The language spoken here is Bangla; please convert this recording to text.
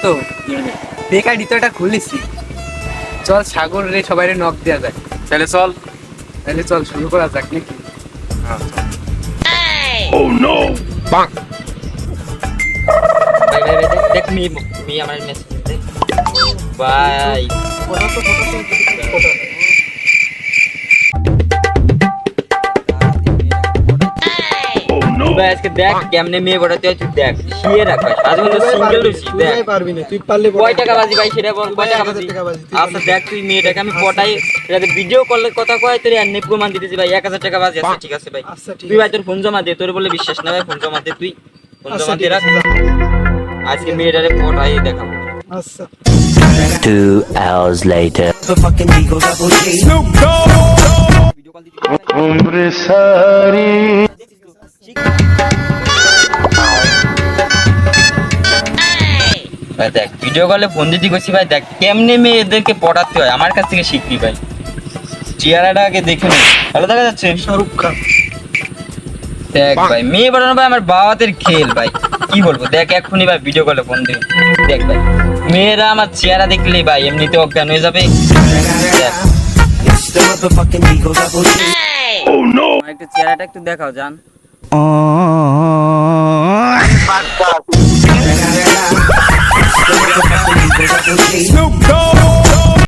তো বেকার ডিতটা খুলেছি, চল সাগর রে সবাই নক দেওয়া যায়। তাহলে চল। তাহলে চল শুরু করা যাক নাকি? বাহ, ভাই ভাই ভাই দেখ মি আমার মেসেজ দেখ ভাই। ভাই আজকে দেখ কেমনে মেয়ে পড়াতে হয়, তুই দেখ শিয়ে রাখ ভাই। আজ পর্যন্ত সিঙ্গেল রয়েছি, দেখ পারবি না, তুই পারলে কয় টাকা বাজি ভাই সেটা বল, কয় টাকা বাজি? আচ্ছা দেখ তুই মেয়েটাকে আমি পটাই, যাতে ভিডিও কলে কথা কয় তোর আর প্রমাণ দিতেছি ভাই 1000 টাকা বাজি আছে। ঠিক আছে ভাই, আচ্ছা, ঠিক তুই ভাই তোর ফোন জমা দে, তোর বলে বিশ্বাস না ভাই, ফোন জমা দে, তুই ফোন জমা দিয়ে রাখ। আজকে মেয়েটারে পটাই দেখাবো। আচ্ছা 2 hours later. ভিডিও কল দিতে ভাই, দেখ ভিডিও কলে ফোন দিতে গেছি ভাই, দেখ কেমনে মেয়েদেরকে পটাতে হয় আমার কাছ থেকে শিখবি ভাই। চেহারাটা আগে দেখে নে, ভালো দেখা যাচ্ছে? শাহরুখ খান। দেখ ভাই মেয়ে পটানো ভাই আমার বাবাদের খেল ভাই, কি বলবো। দেখ এক্ষুনি ভাই ভিডিও কলে ফোন দিবি, দেখ ভাই মেয়েরা আমার চেহারা দেখলেই ভাই এমনিতে অজ্ঞান হয়ে যাবে। দেখ আমার একটু চেহারাটা একটু দেখাও জান। Snoop Dogg.